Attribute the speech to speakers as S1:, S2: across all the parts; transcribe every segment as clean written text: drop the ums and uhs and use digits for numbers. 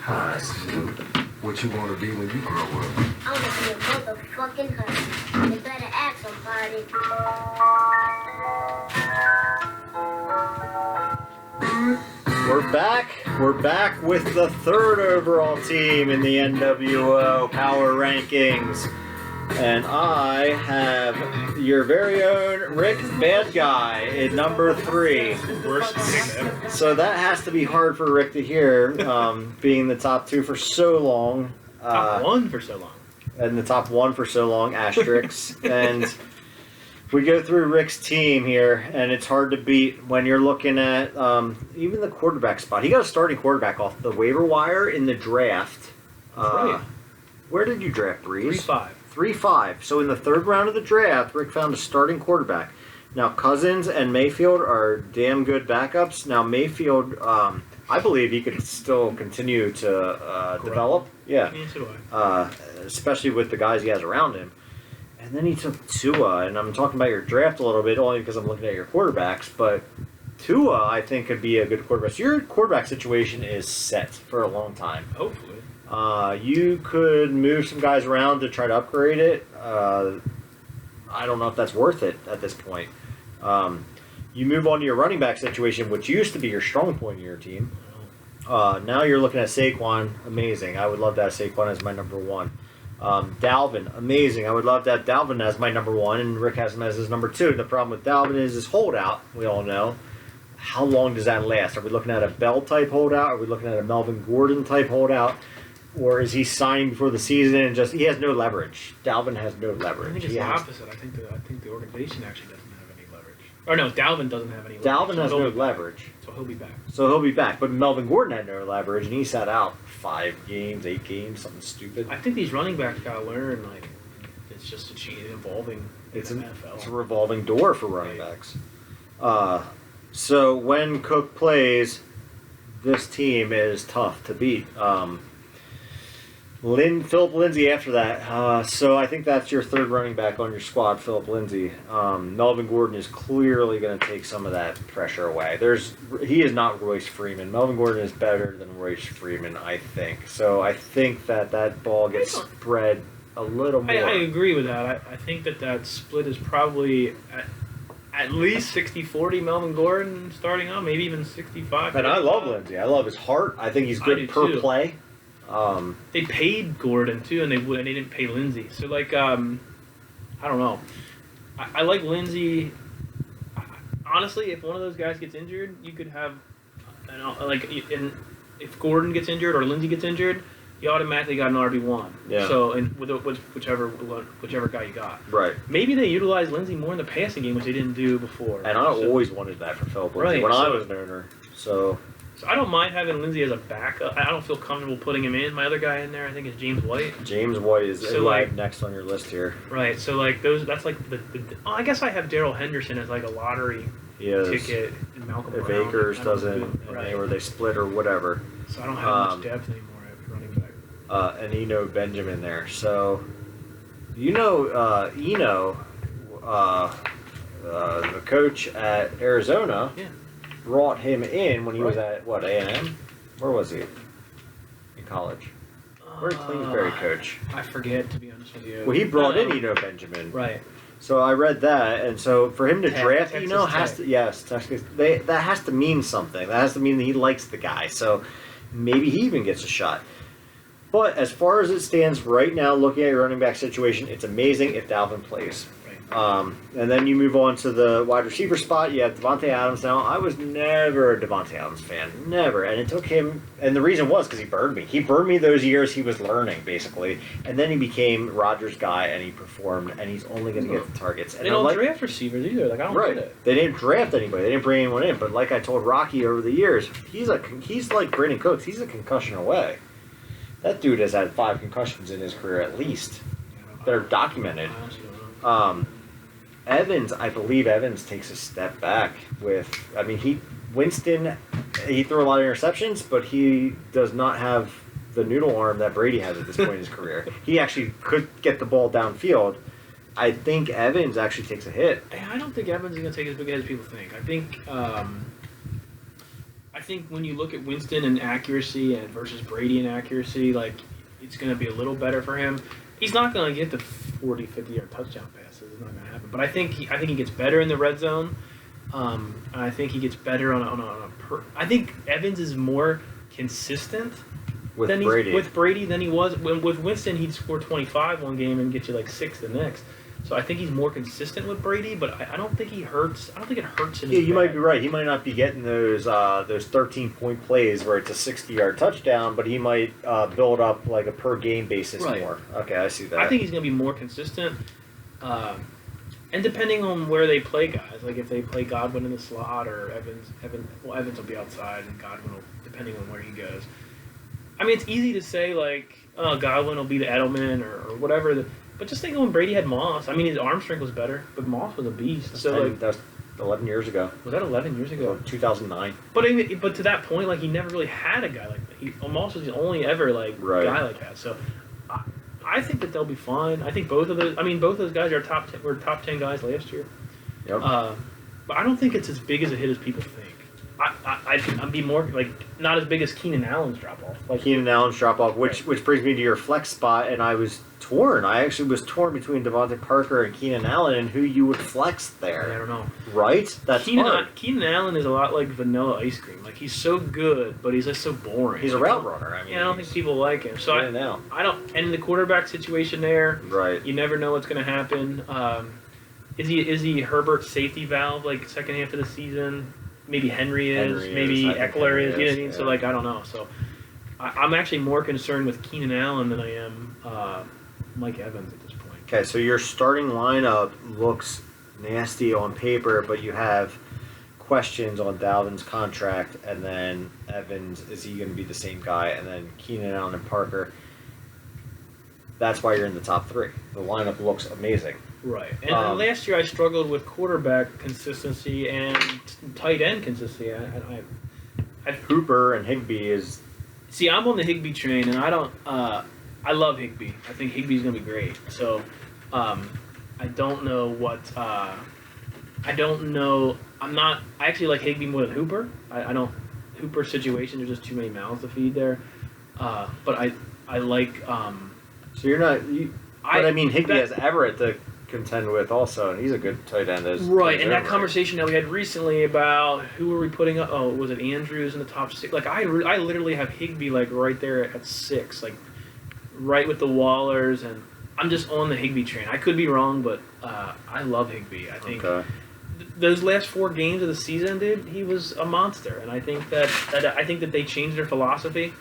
S1: Hi, Snoop. What you want to be when you grow up?
S2: I want to be a motherfucking husband. You better act somebody.
S3: We're back. We're back with the third overall team in the NWO Power Rankings. And I have your very own Rick Bad Guy at number 3.
S4: Worst pick ever.
S3: So that has to be hard for Rick to hear, being the top 2 for so long.
S4: Top 1 for so long.
S3: And the top 1 for so long, asterisks. And we go through Rick's team here, and it's hard to beat when you're looking at even the quarterback spot. He got a starting quarterback off the waiver wire in the draft.
S4: Right.
S3: Where did you draft, Breeze?
S4: 3-5.
S3: 3-5. So in the third round of the draft, Rick found a starting quarterback. Now, Cousins and Mayfield are damn good backups. Now, Mayfield, I believe he could still continue to develop. Yeah.
S4: Yeah, so do I.
S3: Especially with the guys he has around him. And then he took Tua, and I'm talking about your draft a little bit only because I'm looking at your quarterbacks, but Tua, I think, could be a good quarterback. So your quarterback situation is set for a long time.
S4: Hopefully.
S3: You could move some guys around to try to upgrade it. I don't know if that's worth it at this point. You move on to your running back situation, which used to be your strong point of your team. Now you're looking at Saquon. Amazing. I would love to have Saquon as my number 1. Dalvin, amazing. I would love to have Dalvin as my number 1, and Rick has him as his number 2. The problem with Dalvin is his holdout, we all know. How long does that last? Are we looking at a Bell-type holdout? Are we looking at a Melvin Gordon-type holdout? Or is he signing before the season and just he has no leverage? Dalvin has no leverage.
S4: I think it's
S3: He
S4: the
S3: has-
S4: opposite. I think the organization actually doesn't have any leverage. Or no, Dalvin doesn't have any leverage.
S3: Dalvin has
S4: So
S3: no
S4: he'll be back.
S3: leverage.
S4: So he'll be back.
S3: So he'll be back. But Melvin Gordon had no leverage, and he sat out 5 games, 8 games, something stupid.
S4: I think these running backs gotta learn, like, it's just evolving.
S3: It's
S4: NFL.
S3: it's a revolving door for running backs. So when Cook plays, this team is tough to beat. Philip Lindsay after that. So I think that's your third running back on your squad, Philip Lindsay. Melvin Gordon is clearly going to take some of that pressure away. He is not Royce Freeman. Melvin Gordon is better than Royce Freeman, I think. So I think that ball gets spread a little more.
S4: I agree with that. I think that split is probably at least 60-40 Melvin Gordon starting out, maybe even 65.
S3: And I love Lindsay. I love his heart. I think he's
S4: I
S3: good
S4: do
S3: per
S4: too.
S3: play.
S4: They paid Gordon too, and they didn't pay Lindsay. So like, I don't know. I like Lindsay. Honestly, if one of those guys gets injured, you could have, if Gordon gets injured or Lindsay gets injured, you automatically got an RB1.
S3: Yeah.
S4: So and with whichever guy you got.
S3: Right.
S4: Maybe they utilize Lindsay more in the passing game, which they didn't do before.
S3: And I always wanted that for Philip Lindsay
S4: Right,
S3: when I
S4: so-
S3: was an owner. So
S4: I don't mind having Lindsay as a backup. I don't feel comfortable putting him in. My other guy in there, I think, is James White.
S3: James White is
S4: So,
S3: who I
S4: like-
S3: have next on your list here.
S4: Right. So like those, that's like I guess I have Darrell Henderson as like a lottery
S3: He is.
S4: ticket. And Malcolm
S3: If
S4: Brown,
S3: Akers
S4: I don't
S3: doesn't,
S4: do- right.
S3: or they split or whatever.
S4: So I don't have much depth anymore at running back.
S3: And Eno Benjamin there. So, Eno, the coach at Arizona,
S4: Yeah.
S3: brought him in when he was
S4: Right.
S3: at, what, A&M? Where was he? In college. Where did Kingsbury coach?
S4: I forget, to be honest with you.
S3: Well, he brought in Eno Benjamin.
S4: Right.
S3: So I read that, and so for him to draft
S4: Texas
S3: Eno has
S4: Tech.
S3: to, yes, Texas, that has to mean something. That has to mean that he likes the guy. So maybe he even gets a shot. But as far as it stands right now, looking at your running back situation, it's amazing if Dalvin plays.
S4: Right.
S3: And then you move on to the wide receiver spot. You have Devontae Adams now. I was never a Devontae Adams fan. Never. And it took him, and the reason was because he burned me. He burned me those years he was learning, basically. And then he became Rodgers' guy, and he performed, and he's only going to get the targets. And
S4: They don't draft receivers either. Like I don't
S3: Right.
S4: get it.
S3: They didn't draft anybody. They didn't bring anyone in. But like I told Rocky over the years, he's like Brandon Cooks. He's a concussion away. That dude has had 5 concussions in his career at least. They're documented.
S4: I honestly don't know.
S3: Evans, I believe Evans takes a step back with, Winston, he threw a lot of interceptions, but he does not have the noodle arm that Brady has at this point in his career. He actually could get the ball downfield. I think Evans actually takes a hit.
S4: I don't think Evans is going to take as big as people think. I think I think when you look at Winston and accuracy and versus Brady and accuracy, like it's going to be a little better for him. He's not going to get the 40, 50-yard touchdown passes. It's not going to happen. But I think he gets better in the red zone. And I think he gets better I think Evans is more consistent
S3: with
S4: with Brady than he was. With Winston, he'd score 25 one game and get you like 6 the next. So I think he's more consistent with Brady, but I don't think he hurts. I don't think it hurts him.
S3: Yeah, you might be right. He might not be getting those 13-point plays where it's a 60-yard touchdown, but he might build up like a per game basis more. Okay, I see that.
S4: I think he's going to be more consistent. And depending on where they play guys, like if they play Godwin in the slot or Evans will be outside and Godwin will, depending on where he goes. I mean, it's easy to say like, oh, Godwin will be the Edelman or whatever. But just think when Brady had Moss. I mean, his arm strength was better, but Moss was a beast.
S3: That's 11 years ago.
S4: Was that 11 years ago?
S3: 2009.
S4: But to that point, like he never really had a guy like that. Moss was the only ever guy like that. So I think that they'll be fine. I think both of those guys are were top 10 guys last year.
S3: Yep.
S4: But I don't think it's as big as a hit as people think. I'd be more like not as big as Keenan Allen's drop off. Like
S3: Keenan Allen's drop off, which brings me to your flex spot, and I was torn. I actually was torn between Devontae Parker and Keenan Allen, and who you would flex there.
S4: I don't know.
S3: Right? That's hard.
S4: Keenan Allen is a lot like vanilla ice cream. Like he's so good, but he's just so boring.
S3: He's a route runner. I mean,
S4: I don't think people like him. So I don't. And the quarterback situation there,
S3: right?
S4: You never know what's going to happen. Is he Herbert's safety valve like second half of the season? Maybe Henry is. Maybe Eckler is. You know what I mean? Yeah. So I don't know. So I'm actually more concerned with Keenan Allen than I am Mike Evans at this point.
S3: Okay, so your starting lineup looks nasty on paper, but you have questions on Dalvin's contract, and then Evans, is he going to be the same guy? And then Keenan Allen and Parker. That's why you're in the top 3. The lineup looks amazing.
S4: Right. And last year I struggled with quarterback consistency and tight end consistency.
S3: Hooper and Higbee is...
S4: See, I'm on the Higbee train, and I don't... I love Higbee. I think Higbee's going to be great. So, I don't know what... I don't know... I actually like Higbee more than Hooper. I don't... Hooper's situation, there's just too many mouths to feed there. But I like...
S3: So you're not... I mean, Higbee has Everett to contend with also, and he's a good tight end.
S4: Right, and that conversation that we had recently about who were we putting up? Oh, was it Andrews in the top 6? Like, I literally have Higbee, like, right there at 6, like, right with the Wallers, and I'm just on the Higbee train. I could be wrong, but I love Higbee. I think those last 4 games of the season, dude, he was a monster, and I think that they changed their philosophy.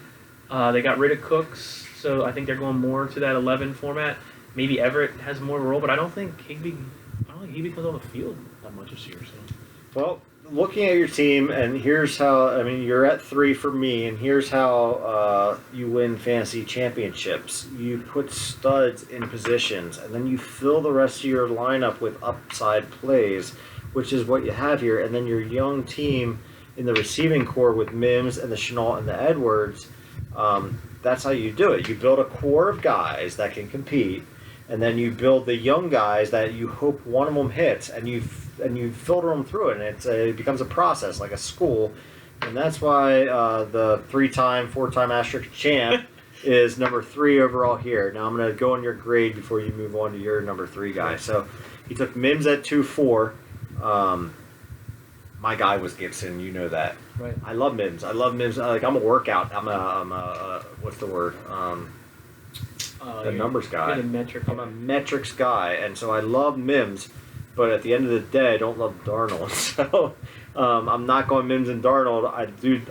S4: They got rid of Cooks, so I think they're going more to that 11 format. Maybe Everett has more of a role, but I don't think Higbee comes on the field that much this year. So.
S3: Well, looking at your team, and here's how, I mean, you're at 3 for me, and here's how you win fantasy championships. You put studs in positions, and then you fill the rest of your lineup with upside plays, which is what you have here, and then your young team in the receiving core with Mims and the Shenault and the Edwards, that's how you do it. You build a core of guys that can compete, and then you build the young guys that you hope one of them hits, and you filter them through it, and it becomes a process, like a school. And that's why the 3-time, 4-time asterisk champ is number 3 overall here. Now I'm going to go on your grade before you move on to your number 3 guy. So he took Mims at 2-4. My guy was Gibson, you know that.
S4: Right.
S3: I love Mims. Like, I'm a workout. I'm a what's the word? The numbers guy.
S4: I'm
S3: a metrics guy, and so I love Mims. But at the end of the day, I don't love Darnold. So I'm not going Mims and Darnold.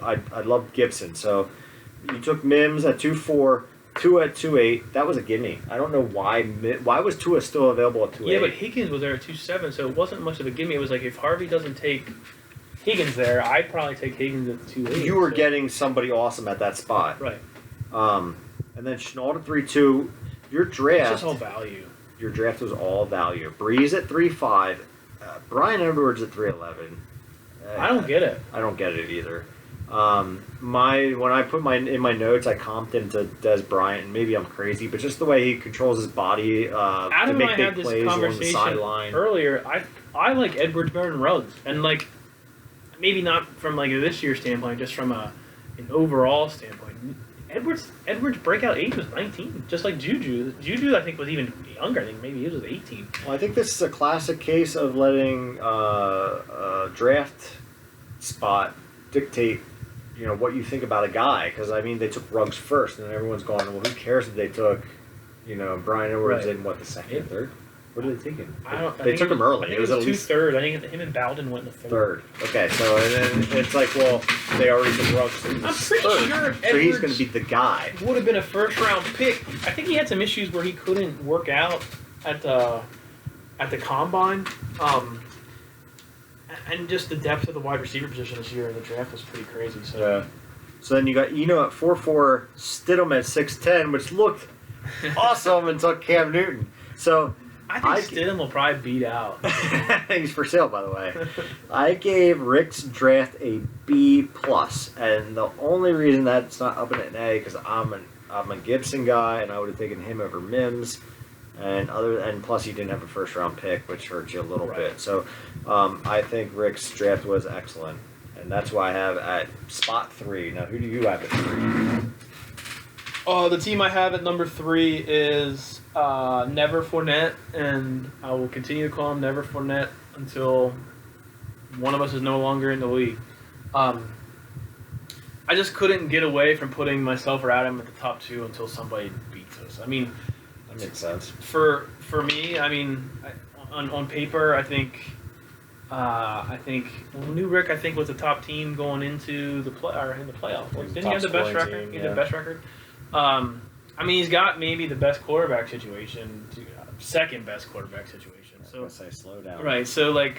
S3: I love Gibson. So you took Mims at 2-4, 2 at 2-8. That was a gimme. I don't know why. Why was Tua still available at 2-8?
S4: Yeah, but Higgins was there at 2-7, so it wasn't much of a gimme. It was like if Harvey doesn't take Higgins there, I'd probably take Higgins at 2-8.
S3: You were getting somebody awesome at that spot.
S4: Right.
S3: And then Shenault at 3-2. Your draft...
S4: It's just all value.
S3: Your draft was all value. Breeze at 3-5. Brian Edwards at 3-11.
S4: I don't get it.
S3: I don't get it either. When I put in my notes, I comped into Des Bryant, and maybe I'm crazy, but just the way he controls his body to make big plays on the sideline.
S4: Earlier, I like Edwards better than Ruggs, and like maybe not from like a this year's standpoint, just from an overall standpoint. Edwards' breakout age was 19, just like Juju. Juju, I think, was even younger. I think maybe he was 18.
S3: Well, I think this is a classic case of letting a draft spot dictate, what you think about a guy. Because I mean, they took Ruggs first, and everyone's going, well, who cares if they took, Brian Edwards
S4: Right.
S3: in the second, third? What did they take him?
S4: They
S3: took him early.
S4: I think
S3: It was
S4: it
S3: at
S4: two
S3: least
S4: third. I think him and Bowden went in the
S3: third. Okay, so and then it's like, well, they already took Ruggs. So he's
S4: I'm
S3: the
S4: pretty
S3: third.
S4: sure
S3: So he's
S4: Edwards-
S3: going to be the guy.
S4: Would have been a first round pick. I think he had some issues where he couldn't work out at the combine. And just the depth of the wide receiver position this year in the draft was pretty crazy. So
S3: Yeah. So then you got Eno at 4'4", Stidham at 6'10", which looked awesome until Cam Newton. So
S4: I think Stidham will probably beat out.
S3: he's for sale, by the way. I gave Rick's draft a B+, and the only reason that's not up in an A because I'm a Gibson guy, and I would have taken him over Mims, and plus he didn't have a first round pick, which hurts you a little
S4: Right.
S3: bit. So I think Rick's draft was excellent, and that's why I have at spot 3. Now, who do you have at 3?
S4: The team I have at number 3 is Never Fournette, and I will continue to call him Never Fournette until one of us is no longer in the league. I just couldn't get away from putting myself or Adam at the top 2 until somebody beats us. I mean,
S3: That makes sense.
S4: for me, I mean, on paper, I think New Rick was the top team going into the playoff.
S3: He was
S4: Didn't he have the
S3: top
S4: best
S3: scoring
S4: record?
S3: team,
S4: He had
S3: yeah.
S4: the best record. I mean, he's got maybe the best quarterback situation, second best quarterback situation.
S3: So
S4: So
S3: I say slow down.
S4: right, so like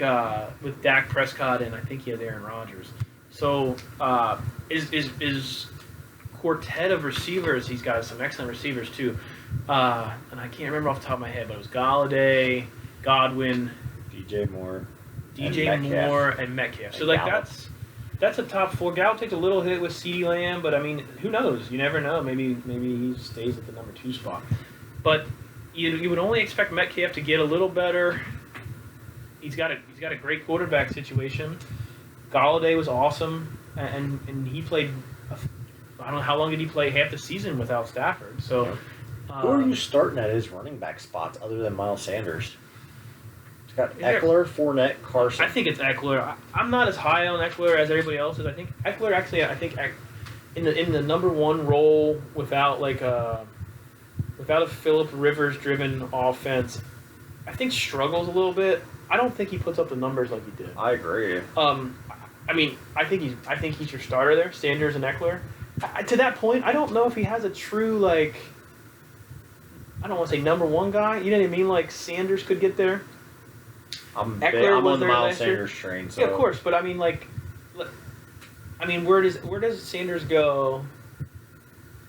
S4: with Dak Prescott and I think he has Aaron Rodgers. So is quartet of receivers. He's got some excellent receivers too, and I can't remember off the top of my head, but it was Galladay, Godwin,
S3: DJ Moore.
S4: DJ
S3: And Metcalf.
S4: Moore, and Metcalf. So
S3: And
S4: like
S3: Gallup.
S4: that's a top 4. Gallup takes a little hit with CeeDee Lamb, but I mean, who knows? You never know. Maybe he stays at the number 2 spot. But you would only expect Metcalf to get a little better. He's got a great quarterback situation. Galladay was awesome, and he played. I don't know how long did he play, half the season without Stafford. So
S3: Who are you starting at his running back spots other than Miles Sanders? It's got
S4: there-
S3: Eckler, Fournette, Carson.
S4: I think it's Eckler. I'm not as high on Eckler as everybody else is. I think Eckler actually. In the number 1 role without a Phillip Rivers driven offense, I think struggles a little bit. I don't think he puts up the numbers like he did.
S3: I agree.
S4: I mean, I think he's your starter there, Sanders and Eckler. To that point, I don't know if he has a true I don't want to say number 1 guy. You know what I mean? Like Sanders could get there.
S3: I'm
S4: Eckler
S3: I'm
S4: was
S3: on the
S4: there
S3: Miles
S4: last year.
S3: Sanders train. So
S4: Yeah, of course, but I mean, where does Sanders go?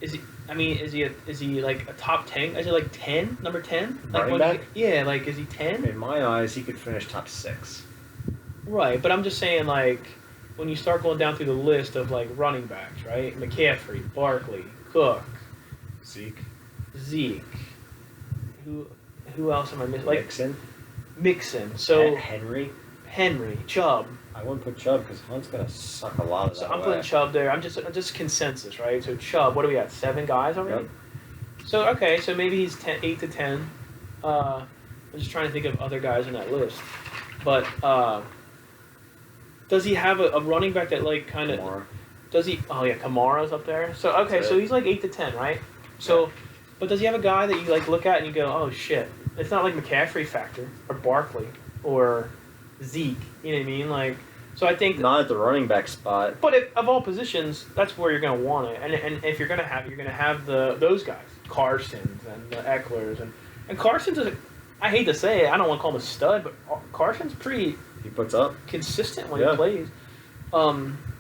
S4: Is he like a top 10? Is he like 10, number 10? Like
S3: Running
S4: when
S3: back?
S4: yeah, like is he 10?
S3: in my eyes, he could finish top 6.
S4: Right, but I'm just saying like when you start going down through the list of like running backs, right? McCaffrey, Barkley, Cook, Zeke. Who else am I missing? Like
S3: Mixon,
S4: Mixon. So
S3: Henry.
S4: Henry, Chubb.
S3: I wouldn't put Chubb because Hunt's gonna suck a lot of
S4: So
S3: that
S4: I'm
S3: away.
S4: putting Chubb there. I'm just consensus, right? So Chubb, what do we got? 7 guys already?
S3: Yep.
S4: So okay, so maybe he's 8 to 10. I'm just trying to think of other guys on that list. But does he have a running back that like kind of
S3: Kamara.
S4: does he? Oh yeah, Kamara's up there. So okay,
S3: That's
S4: so
S3: it.
S4: he's like 8 to 10, right? So, but does he have a guy that you like look at and you go, oh shit, it's not like McCaffrey factor or Barkley or Zeke. You know what I mean? Like, so I think.
S3: Not at the running back spot.
S4: But of all positions, that's where you're going to want it, and if you're going to have those guys, Carsons and the Ecklers, and Carsons is, I hate to say it, I don't want to call him a stud, but Carson's pretty
S3: He puts up.
S4: consistent when
S3: Yeah.
S4: he plays.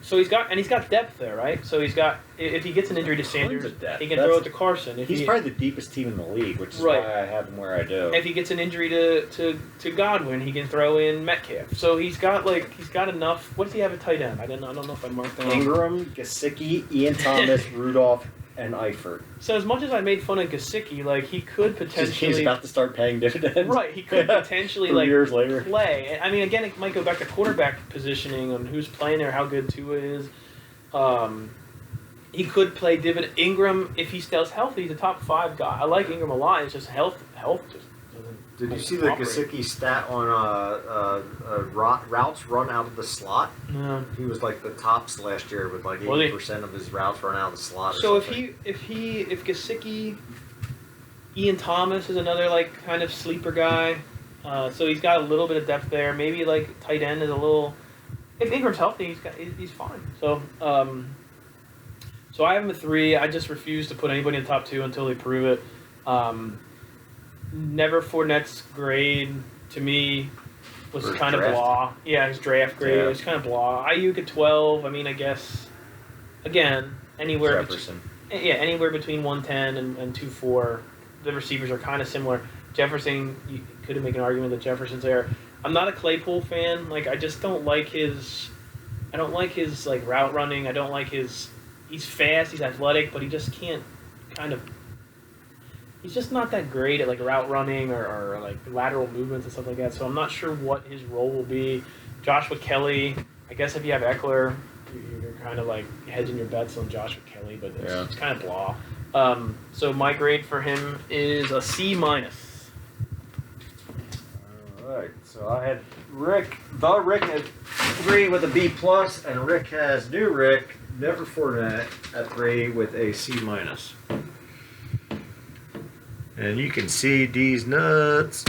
S4: So he's got depth there, right? So he's got, if he gets an injury to Sanders,
S3: of depth.
S4: he can
S3: That's-
S4: throw it to Carson. If
S3: He's
S4: he,
S3: probably the deepest team in the league, which is
S4: Right.
S3: why I have him where I do.
S4: if he gets an injury to Godwin, he can throw in Metcalf. So he's got enough. What does he have at tight end? I don't know if I marked that.
S3: Ingram, Gesicki, Ian Thomas, Rudolph, and Eifert.
S4: So as much as I made fun of Gesicki, like he could
S3: He's
S4: potentially
S3: about to start paying dividends.
S4: right, he could potentially
S3: 3
S4: like
S3: years later.
S4: play. I mean, again, it might go back to quarterback positioning on who's playing there, how good Tua is. He could play dividend. Ingram, if he stays healthy, he's a top 5 guy. I like Ingram a lot. It's just health just doesn't.
S3: Did you see the
S4: operate.
S3: Gesicki stat on routes run out of the slot?
S4: No.
S3: He was like the tops last year with like
S4: Was he?
S3: 80% of his routes run out of the slot. Or
S4: So
S3: something.
S4: if Gesicki, Ian Thomas is another like kind of sleeper guy. So he's got a little bit of depth there. Maybe like tight end is a little. If Ingram's healthy, he's fine. So so I have him at 3. I just refuse to put anybody in the top 2 until they prove it. Never Fournette's grade to me was
S3: For his
S4: kind of
S3: draft?
S4: blah. Yeah, his draft grade
S3: Yeah.
S4: was kind of blah. Ayuk at 12. I mean, I guess again anywhere.
S3: Jefferson.
S4: Yeah, anywhere between 110 and 2.4. The receivers are kind of similar. Jefferson, you could make an argument that Jefferson's there. I'm not a Claypool fan. Like, I just don't like his. I don't like his like route running. I don't like his. He's fast. He's athletic, but he just can't kind of. He's just not that great at like route running or like lateral movements and stuff like that. So I'm not sure what his role will be. Joshua Kelly. I guess if you have Eckler, you're kind of like hedging your bets on Joshua Kelly, but it's kind of blah. So my grade for him is a C-.
S3: Alright, so I had Rick at 3 with a B+, and Rick has new Rick, never Fournette, at 3 with a C-. And you can see D's nuts.